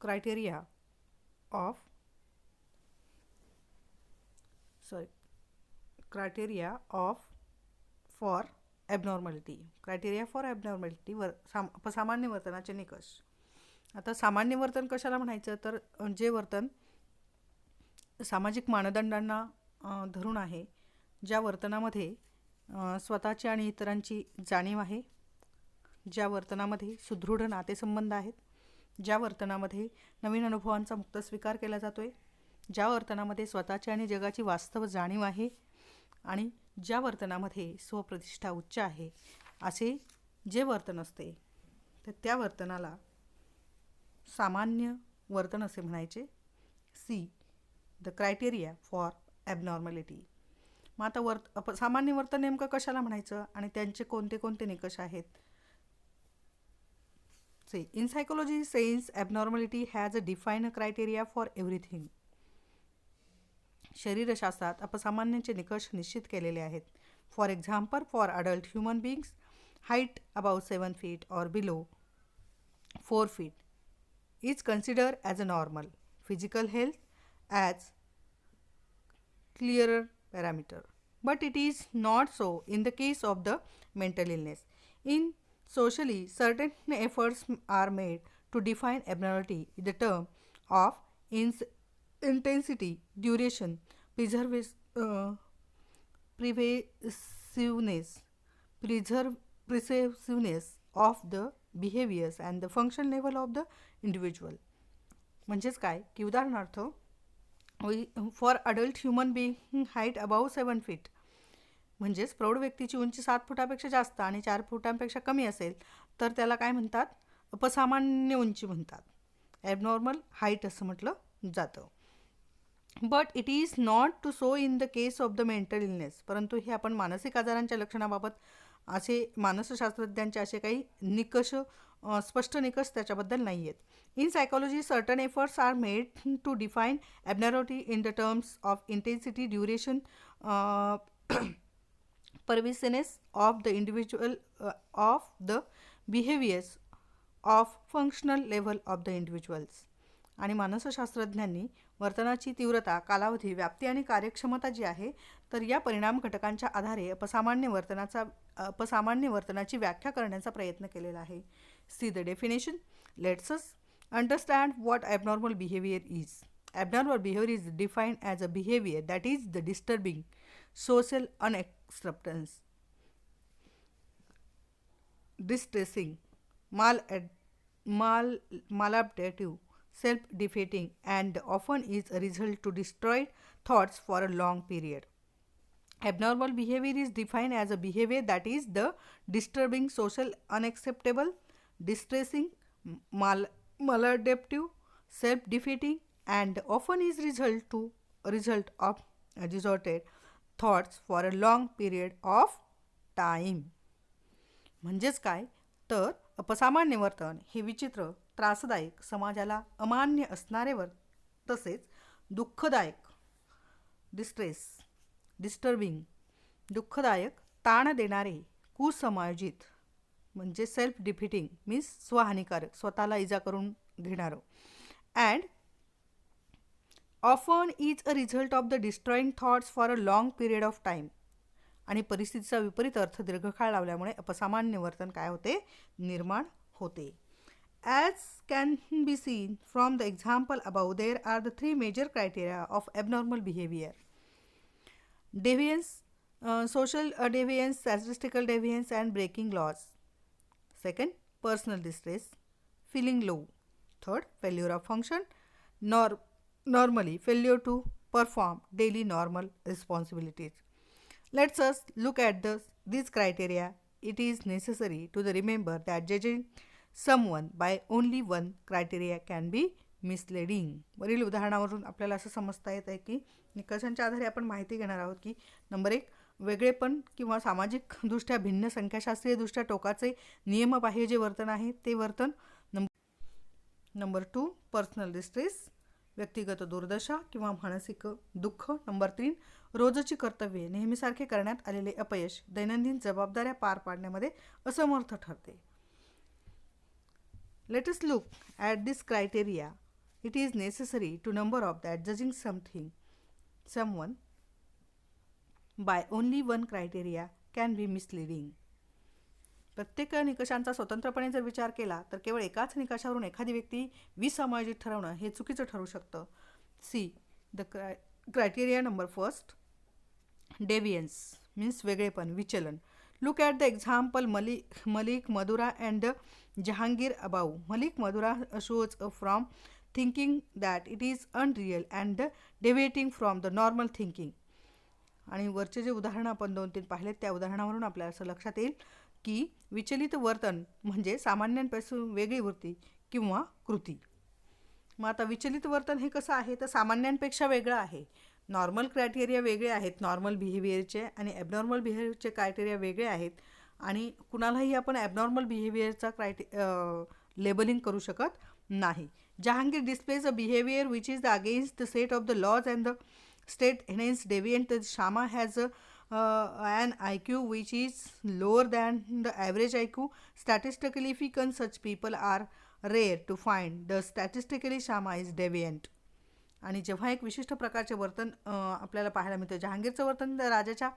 criteria of criteria of for abnormality. criteria for abnormality अपसामान्य वर्तनाचे निकष. आता सामान्य वर्तन कशाला म्हणायचं तर जे वर्तन सामाजिक मानदंडांना धरून आहे, ज्या वर्तनामध्ये स्वतःची आणि इतरांची जाणीव आहे, ज्या वर्तनामध्ये सुदृढ नातेसंबंध आहेत, ज्या वर्तनामध्ये नवीन अनुभवांचा मुक्त स्वीकार केला जातोय, ज्या वर्तनामध्ये स्वतःची आणि जगाची वास्तव जाणीव आहे आणि ज्या वर्तनामध्ये स्वप्रतिष्ठा उच्च आहे, असे जे वर्तन असते तर त्या वर्तनाला सामान्य वर्तन असे म्हणायचे. C the criteria for abnormality. मग आता सामान्य वर्तन नेमकं कशाला म्हणायचं आणि त्यांचे कोणते कोणते निकष आहेत. In psychology, says abnormality has a defined criteria for everything. शरीरशास्त्रात अपसामान्यांचे निकष निश्चित केलेले आहेत. For example, for adult human beings, height above 7 feet or below 4 feet is considered as a normal. Physical health as clearer parameter. But it is not so in the case of the mental illness. In socially, certain efforts are made to define abnormality in the term of intensity, duration, pervasiveness of the behaviors and the function level of the individual. म्हणजेच काय की उदाहरणार्थ for adult human being height above 7 feet, म्हणजेच प्रौढ व्यक्तीची उंची 7 फुटापेक्षा जास्त आणि 4 फुटांपेक्षा कमी असेल तर त्याला काय म्हणतात, अपसामान्य उंची म्हणतात, ॲबनॉर्मल हाईट असं म्हटलं जातं. But it is not too so in the case of the mental illness. परंतु हे आपण मानसिक आजारांच्या लक्षणाबाबत असे मानसशास्त्रज्ञांचे असे काही निकष, स्पष्ट निकष त्याच्याबद्दल नाही आहेत. In psychology, certain efforts are made to define abnormality in the terms of intensity, duration, pervasiveness of the individual, of the behaviors of functional level of the individuals. आणि मानसशास्त्रज्ञांनी वर्तनाची तीव्रता, कालावधी, व्याप्ती आणि कार्यक्षमता जी आहे तर या परिणाम घटकांच्या आधारे अपसामान्य वर्तनाची व्याख्या करण्याचा प्रयत्न केलेला आहे. See the definition. Let's us understand what abnormal behaviour is. Abnormal behavior is defined as a behavior that is the disturbing social unacceptance, distressing, maladaptive, self-defeating, and often is a result to destroyed thoughts for a long period. Abnormal behavior is defined as a behavior that is the disturbing, social, unacceptable, distressing, maladaptive, self-defeating, and often is result of distorted thoughts for a long period of time. म्हणजेच काय तर अपसामान्य वर्तन हे विचित्र, त्रासदायक, समाजाला अमान्य असणारे तसेच दुःखदायक, डिस्टर्बिंग, दुःखदायक, ताण देणारे, कुसमायोजित म्हणजे सेल्फ डिफिटिंग मीन्स स्वहानिकारक, स्वतःला इजा करून घेणारं, and often is a result of the destroying thoughts for a long period of time. आणि परिस्थितीचा विपरीत अर्थ दीर्घकाळ लावल्यामुळे अपसामान्य वर्तन काय होते, निर्माण होते. As can be seen from the example above, there are the 3 major criteria of abnormal behavior. Deviance, social deviance, statistical deviance, and breaking laws. Second, personal distress, feeling low. Third, failure of function normally, failure to perform daily normal responsibilities. Let's us look at these criteria. It is necessary to remember that judging someone by only one criteria can be misleading. वरील उदाहरणावरून आपल्याला असं समजता येत आहे की निकषांच्या आधारे आपण माहिती घेणार आहोत की नंबर 1 वेगळेपण किंवा सामाजिक दृष्ट्या भिन्न, संख्याशास्त्रीय दृष्ट्या टोकाचे नियमबाह्य जे वर्तन आहे ते वर्तन. नंबर 2 पर्सनल डिस्ट्रेस, व्यक्तिगत दुर्दशा किंवा मानसिक दुःख. नंबर 3 रोजची कर्तव्ये, नेहमीसारखे करण्यात आलेले अपयश दैनंदिन जबाबदाऱ्या पार पाडण्यामध्ये असमर्थ ठरते. Let us look at this criteria it is necessary to number of that judging someone by only one criteria can be misleading. प्रत्येक निकषांचा स्वतंत्रपणे जर विचार केला तर केवळ एकाच निकषावरून एखादी व्यक्ती विसमायोजित ठरवणं हे चुकीचं ठरू शकतं. See the criteria number first, deviance means वेगळेपण, विचलन. Look at the example Malik Madhura and Jahangir अबाऊ. Malik Madhura shows from thinking that it is unreal and deviating from the normal thinking. आणि वरचे जे उदाहरणं आपण 2-3 पाहिलेत त्या उदाहरणावरून आपल्याला असं लक्षात येईल की विचलित वर्तन म्हणजे सामान्यांपासून वेगळी वृत्ती किंवा कृती. मग आता विचलित वर्तन हे कसं आहे तर सामान्यांपेक्षा वेगळं आहे. नॉर्मल क्रायटेरिया वेगळे आहेत, नॉर्मल बिहेवियरचे, आणि ॲबनॉर्मल बिहेवियरचे क्रायटेरिया वेगळे आहेत. आणि कुणालाही आपण ॲबनॉर्मल बिहेवियरचा लेबलिंग करू शकत नाही. Jahangir displays a behaviour which is the against the set of the laws and the state hence deviant. Shama has an IQ which is lower than the average IQ. Statistically speaking, such people are rare to find. The statistically Shama is deviant. आणि जेव्हा एक विशिष्ट प्रकारचे वर्तन आपल्याला पाहायला मिळतं, जहांगीरचं वर्तन राजाच्या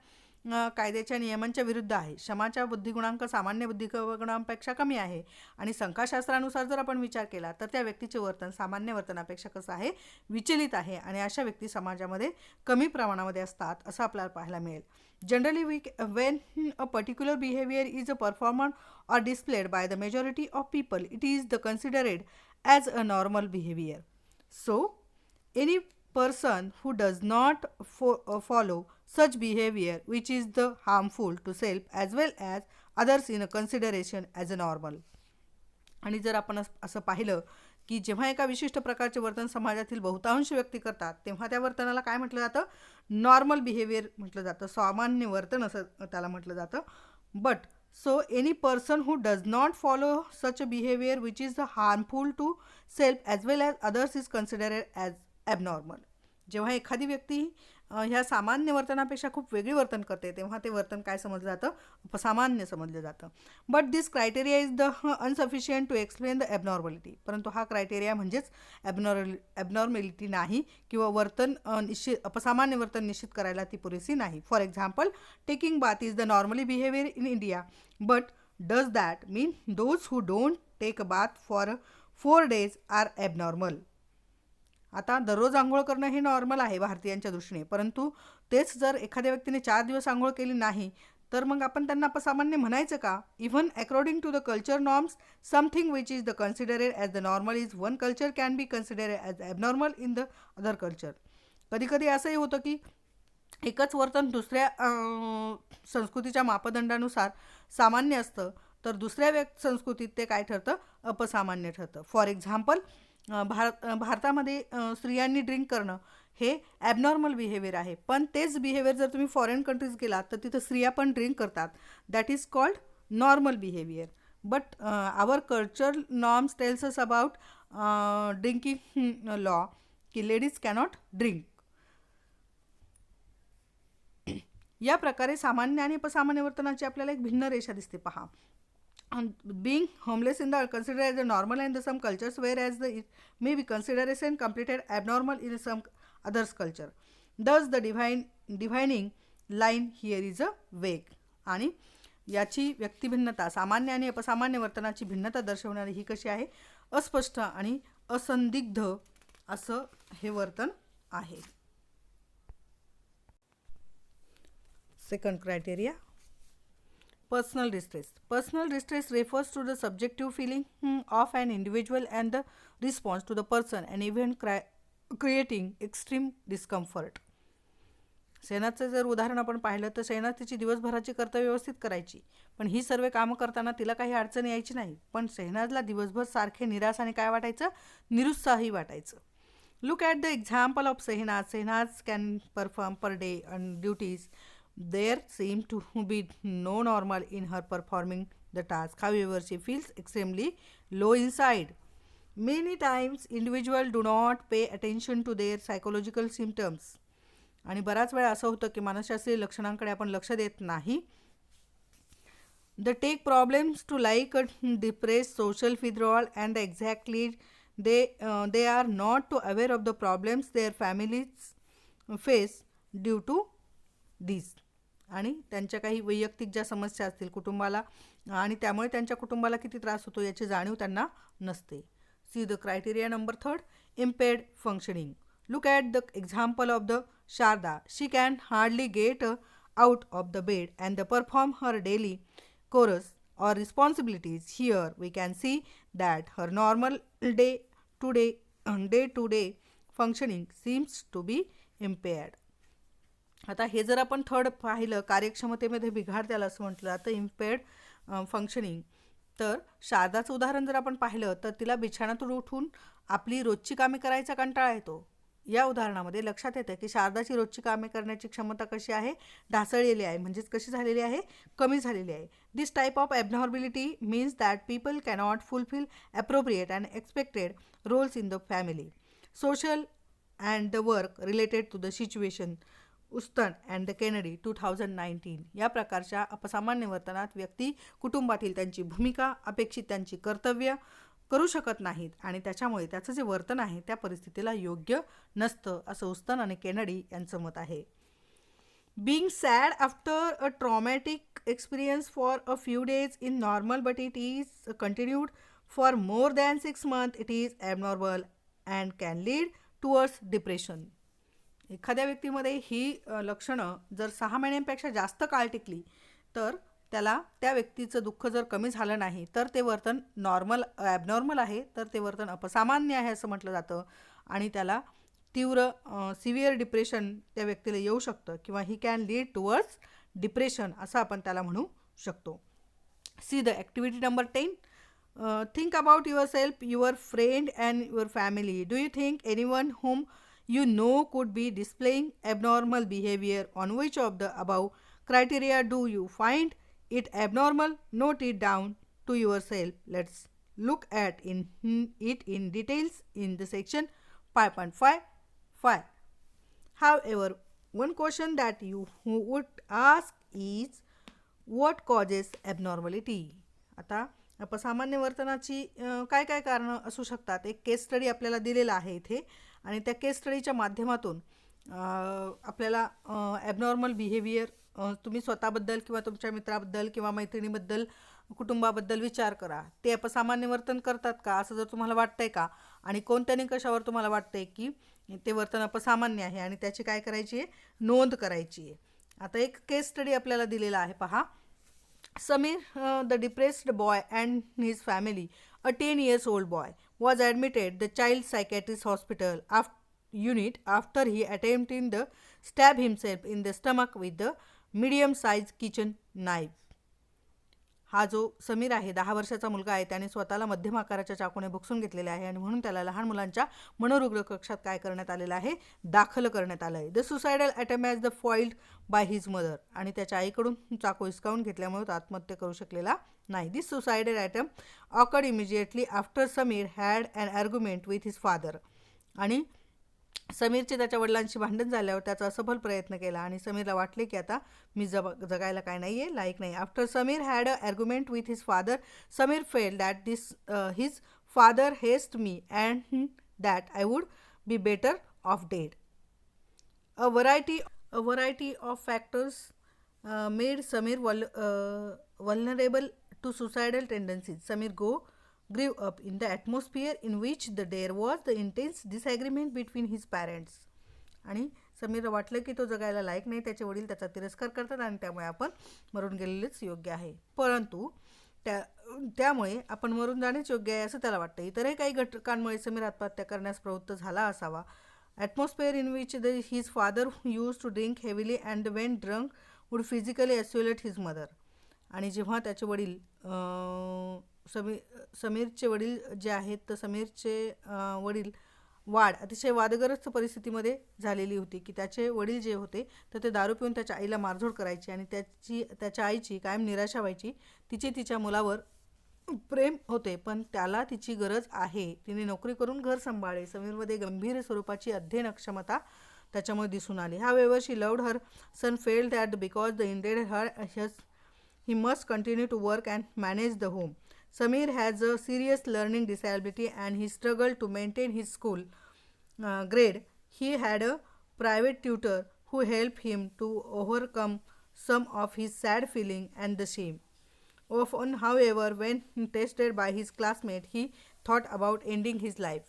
कायद्याच्या नियमांच्या विरुद्ध आहे. शमाचा बुद्धिगुणांक सामान्य बुद्धिगुणांपेक्षा कमी आहे. आणि संख्याशास्त्रानुसार जर आपण विचार केला तर त्या व्यक्तीचे वर्तन सामान्य वर्तनापेक्षा कसं आहे, विचलित आहे. आणि अशा व्यक्ती समाजामध्ये कमी प्रमाणामध्ये असतात असं आपल्याला पाहायला मिळेल. Generally when a particular behavior is performed or displayed by the majority of people, it is considered as a normal behavior. So any person who does not follow such behavior which is the harmful to self as well as others in a consideration as a normal. आणि जर आपण असं पाहिलं की जेव्हा एका विशिष्ट प्रकारचे वर्तन समाजातील बहुतांश व्यक्ती करतात तेव्हा त्या वर्तनाला काय म्हटलं जातं, नॉर्मल बिहेवियर म्हटलं जातं, सामान्य वर्तन असं त्याला म्हटलं जातं. But so any person who does not follow such a behaviour which is the harmful to self as well as others is considered as abnormal. जेव्हा एखादी व्यक्ती ह्या सामान्य वर्तनापेक्षा खूप वेगळी वर्तन करते तेव्हा ते वर्तन काय समजलं जातं, अपसामान्य समजलं जातं. But this criteria is the insufficient to explain the abnormality. परंतु हा क्रायटेरिया म्हणजेच ॲबनॉर्मॅलिटी नाही किंवा वर्तन अपसामान्य वर्तन निश्चित करायला ती पुरेशी नाही. For example, taking bath is the normally behaviour in India, but does that mean those who don't take a bath for 4 days are abnormal. आता दररोज आंघोळ करणं हे नॉर्मल आहे भारतीयांच्या दृष्टीने, परंतु तेच जर एखाद्या व्यक्तीने 4 दिवस आंघोळ केली नाही तर मग आपण त्यांना अपसामान्य म्हणायचं का? Even according to the culture norms, something which is the considered as the normal is one culture can be considered as abnormal in the other culture. कधीकधी असंही होतं की एकच वर्तन दुसऱ्या संस्कृतीच्या मापदंडानुसार सामान्य असतं तर दुसऱ्या संस्कृतीत ते काय ठरतं, अपसामान्य ठरतं. फॉर एक्झाम्पल, भारतामध्ये स्त्रियांनी ड्रिंक करणं हे ॲबनॉर्मल बिहेवियर आहे, पण तेच बिहेवियर जर तुम्ही फॉरेन कंट्रीज गेलात तर तिथं स्त्रिया पण ड्रिंक करतात. That is called normal behaviour. But our culture norms tells us about drinking law की लेडीज कॅनॉट ड्रिंक. या प्रकारे सामान्य आणि अपसामान्य वर्तनाची आपल्याला एक भिन्न रेषा दिसते. पहा, being homeless in the considered as a normal in some cultures, whereas it may be considered as completed abnormal in some others culture. Thus the dividing line here is a vague. आणि याची व्यक्तिभिन्नता, सामान्य आणि अपसामान्य वर्तनाची भिन्नता दर्शवणारी ही कशी आहे, अस्पष्ट आणि असंदिग्ध असं हे वर्तन आहे. Second criteria, personal distress. Personal distress refers to the subjective feeling of an individual and the response to the person and even creating extreme discomfort. सेनाचं जर उदाहरण आपण पाहिलं तर सेना तिची दिवसभराची कर्तव्य व्यवस्थित करायची, पण ही सर्व कामं करताना तिला काही अडचण यायची नाही, पण सेनाजला दिवसभर सारखे निराश आणि काय वाटायचं, निरुत्साही वाटायचं. Look at the example of Sehnaz. Sehnaz can perform per day on duties. There seemed to be no normal in her performing the task. However, she feels extremely low inside. Many times, individuals do not pay attention to their psychological symptoms. आणि बराच वेळा असं होतं की मानसशास्त्रीय लक्षणांकडे आपण लक्ष देत नाही. The take problems to like a depressed social withdrawal and exactly they are not to aware of the problems their families face due to this. आणि त्यांच्या काही वैयक्तिक ज्या समस्या असतील कुटुंबाला आणि त्यामुळे त्यांच्या कुटुंबाला किती त्रास होतो याची जाणीव त्यांना नसते. C the criteria number 3, impaired functioning. Look at the example of the Sharda. She can hardly get out of the bed and perform her daily chores or responsibilities. Here we can see that her normal day-to-day functioning seems to be impaired. आता हे जर आपण third पाहिलं, कार्यक्षमतेमध्ये बिघाड त्याला असं म्हटलं जातं, इम्पेअर्ड फंक्शनिंग. तर शारदाचं उदाहरण जर आपण पाहिलं तर तिला बिछाण्यातून उठून आपली रोजची कामे करायचा कंटाळा येतो. या उदाहरणामध्ये लक्षात येतं की शारदाची रोजची कामे करण्याची क्षमता कशी आहे, ढासळलेली आहे, म्हणजेच कशी झालेली आहे, कमी झालेली आहे. This type of abnormality means that people cannot fulfil appropriate and expected roles in the family, social and the work related to the situation. Houston and the Kennedy 2019. या प्रकारच्या अपसामान्य वर्तनात व्यक्ती कुटुंबातील त्यांची भूमिका, अपेक्षित त्यांची कर्तव्य करू शकत नाहीत आणि त्याच्यामुळे त्याचं जे वर्तन आहे त्या परिस्थितीला योग्य नसतं, असं उस्टन आणि केनेडी यांचं मत आहे. Being sad after a traumatic experience for a few days is normal, but it is continued for more than 6 months. It is abnormal and can lead towards depression. एखाद्या व्यक्तीमध्ये ही लक्षणं जर 6 महिन्यांपेक्षा जास्त काळ टिकली तर त्याला त्या व्यक्तीचं दुःख जर कमी झालं नाही तर ते वर्तन ॲबनॉर्मल आहे, तर ते वर्तन अपसामान्य आहे असं म्हटलं जातं आणि त्याला तीव्र सिव्हिअर डिप्रेशन त्या व्यक्तीला येऊ शकतं किंवा he can lead towards depression असं आपण त्याला म्हणू शकतो. See the activity number 10. Think about your self, your friend and your family. Do you think anyone whom you know could be displaying abnormal behavior? On which of the above criteria do you find it abnormal? Note it down to yourself. Let's look at it in details in the section 5.5. However, one question that you would ask is, what causes abnormality? आता अपसामान्य वर्तनाची काय काय कारणं असू शकतात. एक केस study आपल्याला दिलेला आहे इथे आणि त्या केस स्टडीच्या माध्यमातून आपल्याला ॲबनॉर्मल बिहेवियर तुम्ही स्वतःबद्दल किंवा तुमच्या मित्राबद्दल किंवा मैत्रिणीबद्दल, कुटुंबाबद्दल विचार करा. ते अपसामान्य वर्तन करतात का असं जर तुम्हाला वाटतंय का आणि कोणत्या निकषावर तुम्हाला वाटतंय की ते वर्तन अपसामान्य आहे आणि त्याची काय करायची आहे, नोंद करायची आहे. आता एक केस स्टडी आपल्याला दिलेला आहे पहा. Samir, the depressed boy and his family, a 10 years old boy, was admitted the child psychiatrist hospital unit after he attempted to stab himself in the stomach with the medium sized kitchen knife. हा जो समीर आहे, 10 वर्षाचा मुलगा आहे, त्याने स्वतःला मध्यम आकाराच्या चाकूने भुकसून घेतलेला आहे आणि म्हणून त्याला लहान मुलांच्या मनोरुग्ण कक्षात काय करण्यात आलेलं आहे, दाखल करण्यात आलं आहे. The suicidal attempt has the foiled by his mother. आणि त्याच्या आईकडून चाकू हिसकावून घेतल्यामुळे तो आत्महत्या करू शकलेला नाही. This suicidal attempt occurred immediately after Sameer had an argument with his father. आणि समीरचे त्याच्या वडिलांशी भांडण झाल्यावर त्याचा असफल प्रयत्न केला आणि समीरला वाटले की आता मी जगायला काय नाही आहे, लायक नाही. After Sameer had a argument with his father, Sameer felt that this his father हेस्ट me and that I would be better off dead. A variety of factors made Sameer vulnerable to suicidal tendencies. Samir grew up in the atmosphere in which there was the intense disagreement between his parents. आणि समीरला वाटलं की तो जगायला लायक नाही, त्याचे वडील त्याचा तिरस्कार करतात आणि त्यामुळे आपण मरून गेलेलेच योग्य आहे. परंतु त्यामुळे आपण मरून जाणेच योग्य आहे असं त्याला वाटतं. इतरही काही घटकांमुळे समीर आत्महत्या करण्यास प्रवृत्त झाला असावा. Atmosphere in which his father use to drink heavily and when drunk would physically assault his mother. आणि जेव्हा त्याचे वडील समीरचे वडील जे आहेत तर समीरचे वडील वाढ अतिशय वादग्रस्त परिस्थितीमध्ये झालेली होती की त्याचे वडील जे होते तर ते दारू पिऊन त्याच्या आईला मारझोड करायचे आणि त्याच्या आईची कायम निराशा व्हायची. तिच्या मुलावर प्रेम होते पण त्याला तिची गरज आहे. तिने नोकरी करून घर सांभाळे. समीरमध्ये गंभीर स्वरूपाची अध्ययन क्षमता त्याच्यामुळे दिसून आली. However, she loved her son, felt that because the indebted her he must continue to work and manage the home. Samir has a serious learning disability and he struggled to maintain his school grade. He had a private tutor who helped him to overcome some of his sad feeling and the shame. Often, however, when tested by his classmate, he thought about ending his life.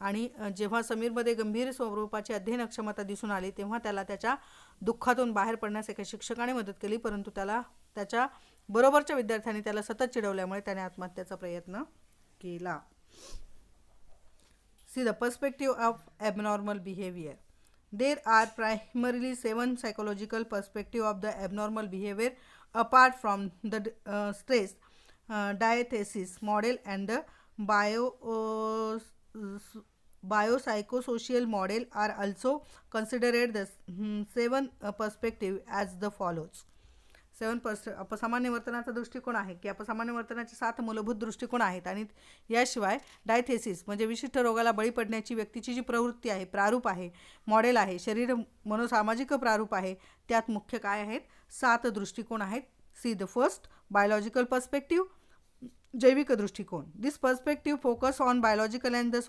आणि जेव्हा समीरमध्ये गंभीर स्वरूपाची अध्ययन अक्षमता दिसून आली तेव्हा त्याला त्याच्या दुःखातून बाहेर पडण्यास एका शिक्षकाने मदत केली, परंतु त्याला त्याच्या बरोबरच्या विद्यार्थ्यांनी त्याला सतत चिडवल्यामुळे त्याने आत्महत्येचा प्रयत्न केला. See the perspective of abnormal behavior. There are primarily 7 psychological perspectives of the abnormal behavior apart from the stress diathesis model and the biopsychosocial model are also considered. The 7 perspective as the follows. 7 अपसामान्य वर्तनाचा दृष्टिकोन आहे की अपसामान्य वर्तनाचे 7 मूलभूत दृष्टिकोन आहेत आणि याशिवाय डायथेसिस म्हणजे विशिष्ट रोगाला बळी पडण्याची व्यक्तीची जी प्रवृत्ती आहे, प्रारूप आहे, मॉडेल आहे, शरीर मनोसामाजिक प्रारूप आहे, त्यात मुख्य काय आहेत 7 दृष्टिकोन आहेत. See the first biological perspective, जैविक दृष्टिकोन. This perspective focus on biological and the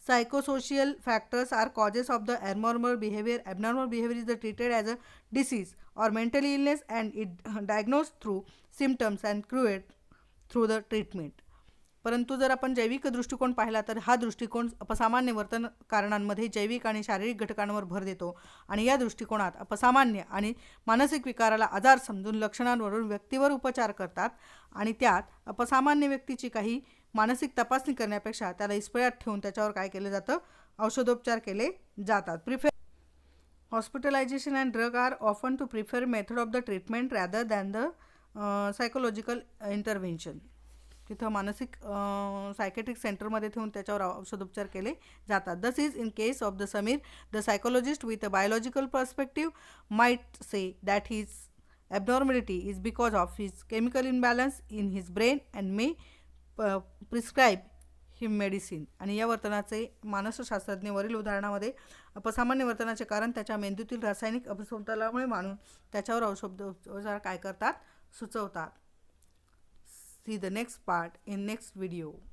psychosocial factors are causes of the abnormal behavior. Abnormal behavior is treated as a disease or mental illness and it diagnosed through symptoms and cured through the treatment. परंतु जर आपण जैविक दृष्टिकोन पाहिला तर हा दृष्टिकोन अपसामान्य वर्तन कारणांमध्ये जैविक आणि शारीरिक घटकांवर भर देतो आणि या दृष्टिकोनात अपसामान्य आणि मानसिक विकाराला आजार समजून लक्षणांवरून व्यक्तीवर उपचार करतात आणि त्यात अपसामान्य व्यक्तीची काही मानसिक तपासणी करण्यापेक्षा त्याला इस्पितळात ठेवून त्याच्यावर काय केलं जातं, औषधोपचार केले जातात. Hospitalisation and drug are often to prefer method of the treatment rather than the psychological intervention. तिथं मानसिक सायकेट्रिक सेंटरमध्ये ठेवून त्याच्यावर औषधोपचार केले जातात. दस is in case of the Sameer, the psychologist with a biological perspective might say that his abnormality is because of his chemical imbalance in his brain and may prescribe him medicine. आणि या वर्तनाचे मानसशास्त्रज्ञ वरील उदाहरणामध्ये अपसामान्य वर्तनाचे कारण त्याच्या मेंदूतील रासायनिक असमतोलामुळे मानून त्याच्यावर औषधोपचार काय करतात, सुचवतात. See the next part in next video.